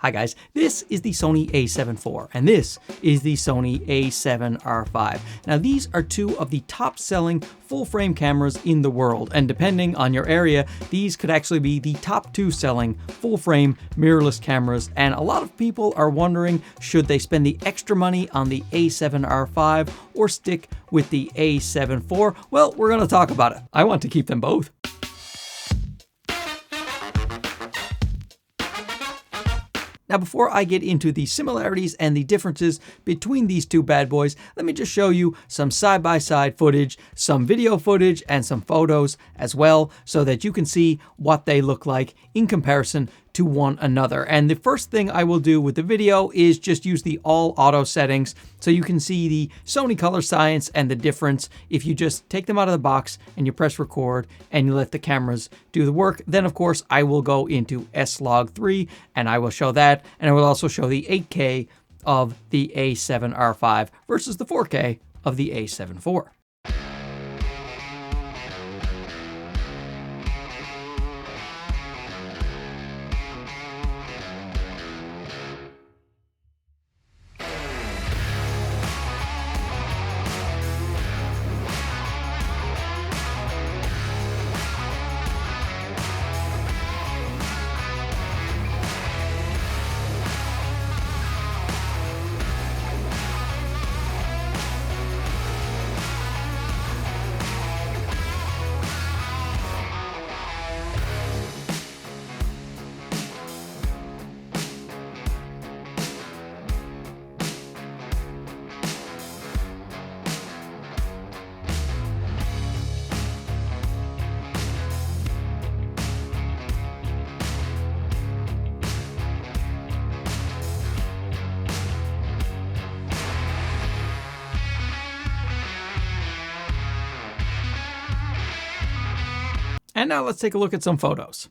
Hi guys, this is the Sony A7IV and this is the Sony A7RV. Now these are two of the top selling full frame cameras in the world, and depending on your area, these could actually be the top two selling full frame mirrorless cameras, and a lot of people are wondering, should they spend the extra money on the A7RV or stick with the A7IV? Well, we're going to talk about it. I want to keep them both. Now, before I get into the similarities and the differences between these two bad boys, let me just show you some side-by-side footage, some video footage, and some photos as well, so that you can see what they look like in comparison to one another. And the first thing I will do with the video is just use the all auto settings so you can see the Sony color science and the difference if you just take them out of the box and you press record and you let the cameras do the work. Then of course I will go into S-Log3 and I will show that, and I will also show the 8K of the A7R5 versus the 4K of the A7IV. And now let's take a look at some photos.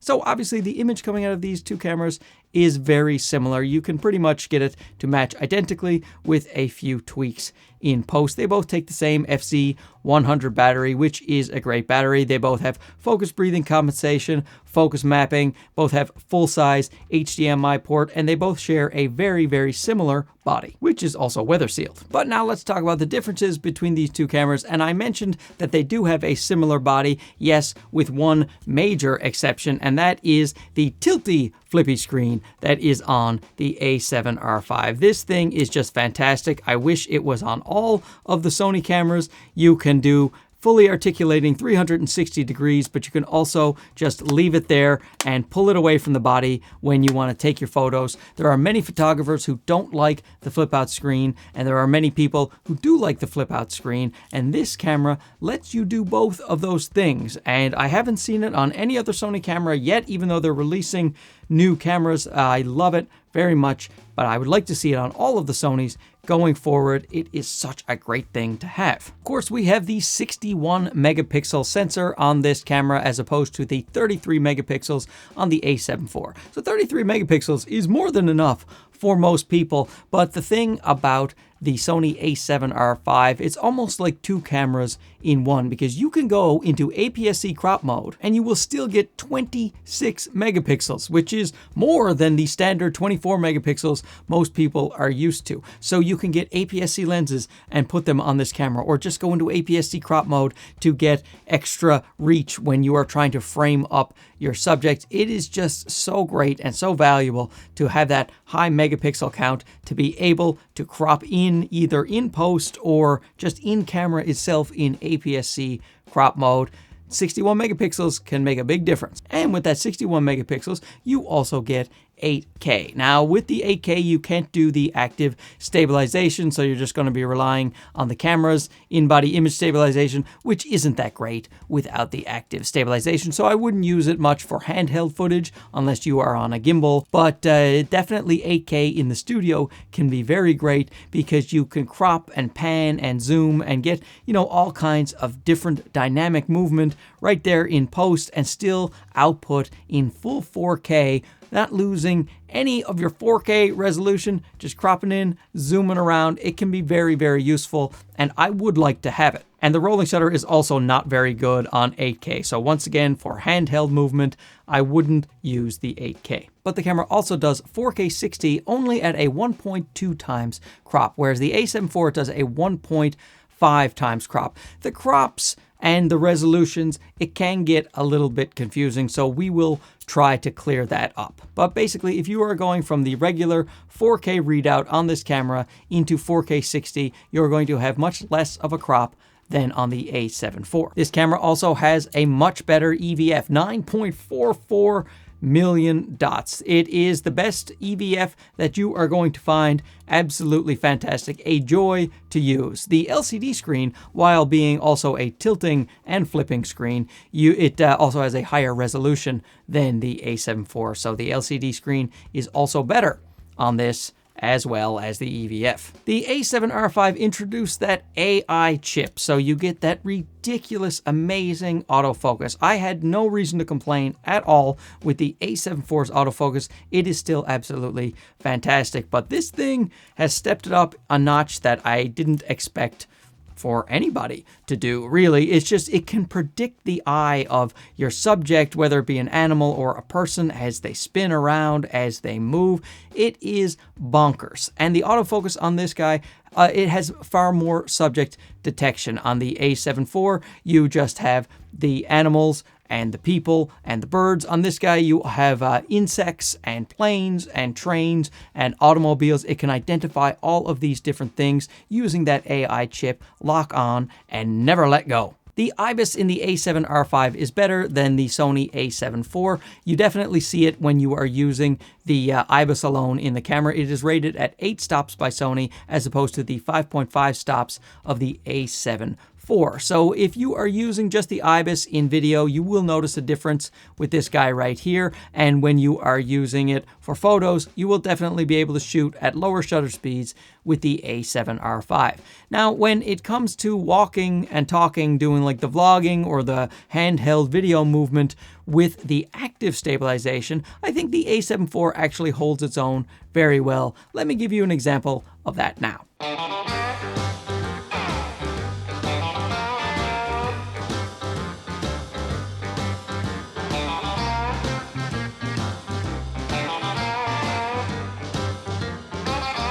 So obviously the image coming out of these two cameras is very similar. You can pretty much get it to match identically with a few tweaks in post. They both take the same FC100 battery, which is a great battery. They both have focus breathing compensation, focus mapping, both have full-size HDMI port, and they both share a very, very similar body, which is also weather sealed. But now let's talk about the differences between these two cameras. And I mentioned that they do have a similar body, yes, with one major exception, and that is the tilty flippy screen that is on the A7R5. This thing is just fantastic. I wish it was on all of the Sony cameras. You can do fully articulating 360 degrees, but you can also just leave it there and pull it away from the body when you want to take your photos. There are many photographers who don't like the flip out screen, and there are many people who do like the flip out screen, and this camera lets you do both of those things. And I haven't seen it on any other Sony camera yet, even though they're releasing new cameras. I love it very much, but I would like to see it on all of the Sonys going forward. It is such a great thing to have. Of course, we have the 61 megapixel sensor on this camera as opposed to the 33 megapixels on the A7IV. So 33 megapixels is more than enough for most people, but the thing about the Sony A7RV, it's almost like two cameras in one, because you can go into APS-C crop mode and you will still get 26 megapixels, which is more than the standard 24 megapixels most people are used to. So you can get APS-C lenses and put them on this camera, or just go into APS-C crop mode to get extra reach when you are trying to frame up your subject. It is just so great and so valuable to have that high megapixel count to be able to crop in either in post or just in camera itself in APS-C crop mode. 61 megapixels can make a big difference. And with that 61 megapixels, you also get 8K. Now with the 8K, you can't do the active stabilization, so you're just going to be relying on the camera's in-body image stabilization, which isn't that great without the active stabilization. So I wouldn't use it much for handheld footage unless you are on a gimbal, but definitely 8K in the studio can be very great because you can crop and pan and zoom and get, you know, all kinds of different dynamic movement right there in post and still output in full 4K, not losing any of your 4K resolution, just cropping in, zooming around. It can be very, very useful, and I would like to have it. And the rolling shutter is also not very good on 8K. So once again, for handheld movement, I wouldn't use the 8K. But the camera also does 4K 60 only at a 1.2 times crop, whereas the A7 IV does a 1.5 times crop. The crops and the resolutions, it can get a little bit confusing, so we will try to clear that up. But basically, if you are going from the regular 4K readout on this camera into 4K 60, you're going to have much less of a crop than on the A7 IV. This camera also has a much better EVF, 9.44 million dots. It is the best EVF that you are going to find. Absolutely fantastic, a joy to use. The LCD screen, while being also a tilting and flipping screen, it also has a higher resolution than the A7 IV, so the LCD screen is also better on this as well as the EVF. The A7RV introduced that AI chip, so you get that ridiculous, amazing autofocus. I had no reason to complain at all with the A7 IV's autofocus. It is still absolutely fantastic, but this thing has stepped it up a notch that I didn't expect for anybody to do, really. It's just, it can predict the eye of your subject, whether it be an animal or a person, as they spin around, as they move. It is bonkers. And the autofocus on this guy, it has far more subject detection. On the A7 IV, you just have the animals and the people and the birds. On this guy, you have insects and planes and trains and automobiles. It can identify all of these different things using that AI chip, lock on, and never let go. The IBIS in the A7RV is better than the Sony A7 IV. You definitely see it when you are using the IBIS alone in the camera. It is rated at 8 stops by Sony as opposed to the 5.5 stops of the A7 IV. So if you are using just the IBIS in video, you will notice a difference with this guy right here. And when you are using it for photos, you will definitely be able to shoot at lower shutter speeds with the A7RV. Now, when it comes to walking and talking, doing like the vlogging or the handheld video movement with the active stabilization, I think the A7 IV actually holds its own very well. Let me give you an example of that now.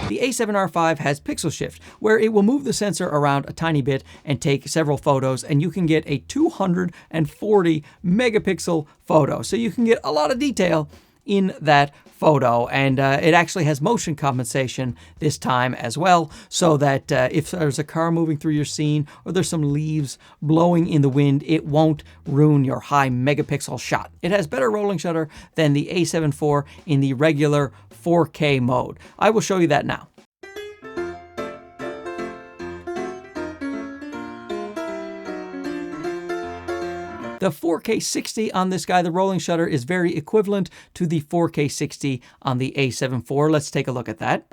The A7RV has pixel shift, where it will move the sensor around a tiny bit and take several photos, and you can get a 240 megapixel photo. So you can get a lot of detail in that photo, and it actually has motion compensation this time as well, so that if there's a car moving through your scene or there's some leaves blowing in the wind, it won't ruin your high megapixel shot. It has better rolling shutter than the A7 IV in the regular 4K mode. I will show you that now. The 4K 60 on this guy, the rolling shutter, is very equivalent to the 4K 60 on the A7 IV. Let's take a look at that.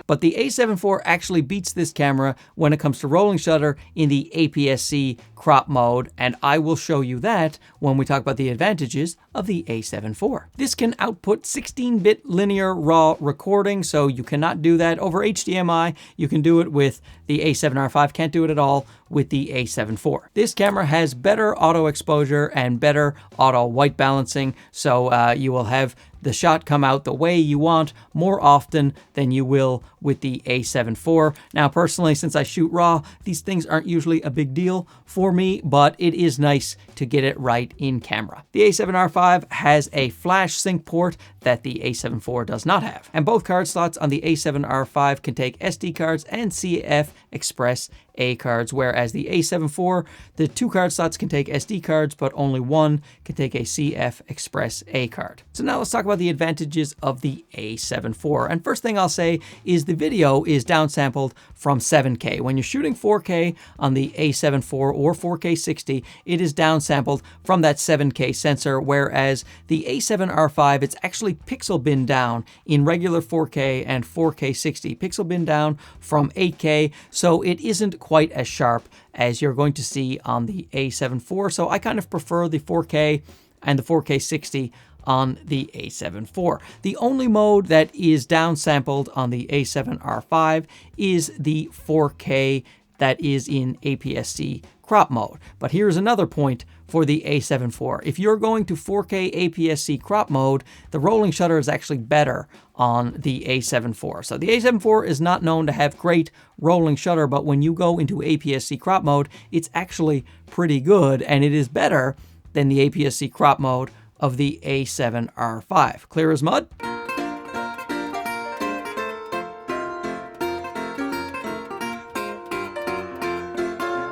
But the A7 IV actually beats this camera when it comes to rolling shutter in the APS-C crop mode, and I will show you that when we talk about the advantages of the A7 IV. This can output 16-bit linear RAW recording, so you cannot do that over HDMI. You can do it with the A7RV, can't do it at all with the A7 IV. This camera has better auto exposure and better auto white balancing, so you will have the shot come out the way you want more often than you will with the A7 IV. Now, personally, since I shoot RAW, these things aren't usually a big deal for me, but it is nice to get it right in camera. The A7RV has a flash sync port that the A7IV does not have. And both card slots on the A7RV can take SD cards and CF Express A cards, whereas the A7IV, the 2 card slots can take SD cards, but only one can take a CF Express A card. So now let's talk about the advantages of the A7IV. And first thing I'll say is the video is downsampled from 7K. When you're shooting 4K on the A7IV or 4K 60, it is downsampled from that 7K sensor, whereas the A7R5, it's actually pixel bin down in regular 4K and 4K 60. Pixel bin down from 8K, so it isn't quite as sharp as you're going to see on the A7IV. So I kind of prefer the 4K and the 4K 60 on the A7IV. The only mode that is downsampled on the A7R5 is the 4K that is in APS-C crop mode. But here's another point for the A7IV. If you're going to 4K APS-C crop mode, the rolling shutter is actually better on the A7IV. So the A7IV is not known to have great rolling shutter, but when you go into APS-C crop mode, it's actually pretty good, and it is better than the APS-C crop mode of the A7R5. Clear as mud?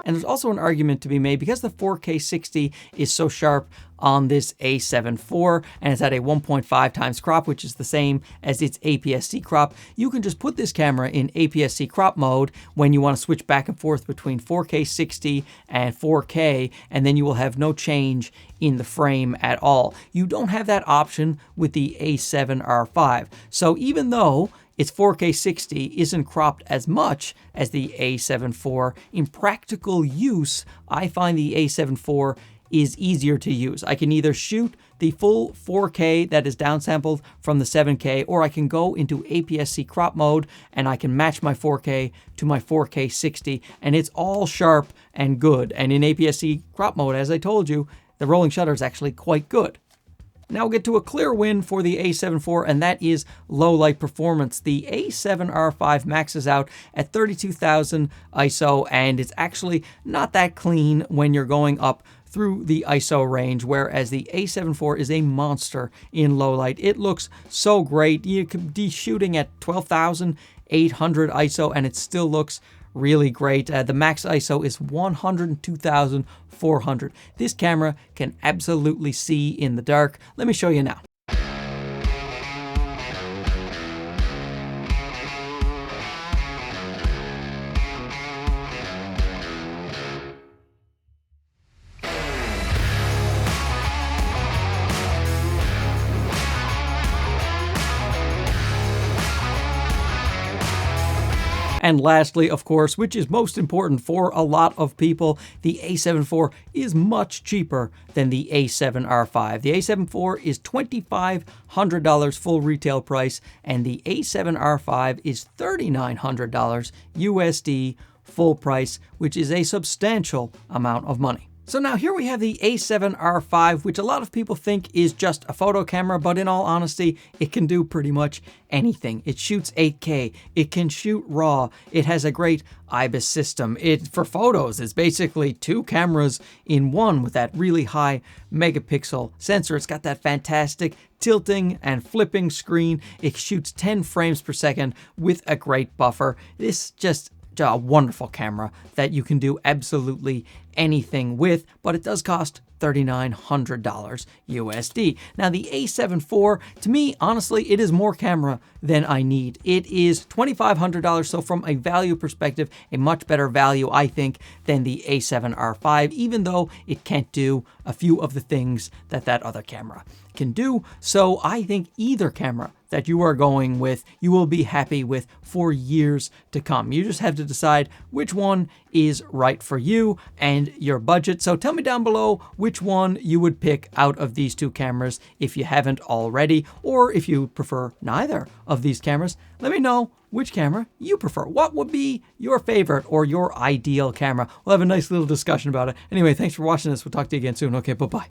And there's also an argument to be made because the 4K 60 is so sharp on this A7IV and it's at a 1.5 times crop, which is the same as its APS-C crop. You can just put this camera in APS-C crop mode when you want to switch back and forth between 4K 60 and 4K, and then you will have no change in the frame at all. You don't have that option with the A7R5. So even though its 4K 60 isn't cropped as much as the A7IV, in practical use, I find the A7IV is easier to use. I can either shoot the full 4K that is downsampled from the 7K, or I can go into APS-C crop mode and I can match my 4K to my 4K 60, and it's all sharp and good. And in APS-C crop mode, as I told you, the rolling shutter is actually quite good. Now we'll get to a clear win for the A7IV, and that is low light performance. The A7R5 maxes out at 32,000 ISO, and it's actually not that clean when you're going up through the ISO range, whereas the A7IV is a monster in low light. It looks so great. You could be shooting at 12,800 ISO, and it still looks really great. The max ISO is 102,400. This camera can absolutely see in the dark. Let me show you now. And lastly, of course, which is most important for a lot of people, the A7IV is much cheaper than the A7R5. The A7IV is $2,500 full retail price, and the A7R5 is $3,900 USD full price, which is a substantial amount of money. So now here we have the A7RV, which a lot of people think is just a photo camera, but in all honesty, it can do pretty much anything. It shoots 8K, it can shoot RAW, it has a great IBIS system. For photos, it's basically 2 cameras in one with that really high megapixel sensor. It's got that fantastic tilting and flipping screen. It shoots 10 frames per second with a great buffer. This just a wonderful camera that you can do absolutely anything with, but it does cost $3,900 USD. Now the A7IV, to me, honestly, it is more camera than I need. It is $2,500, so from a value perspective, a much better value, I think, than the A7R5, even though it can't do a few of the things that that other camera can do. So I think either camera that you are going with, you will be happy with for years to come. You just have to decide which one is right for you and your budget. So tell me down below which one you would pick out of these 2 cameras if you haven't already, or if you prefer neither of these cameras, let me know which camera you prefer. What would be your favorite or your ideal camera? We'll have a nice little discussion about it. Anyway, thanks for watching this. We'll talk to you again soon. Okay, bye-bye.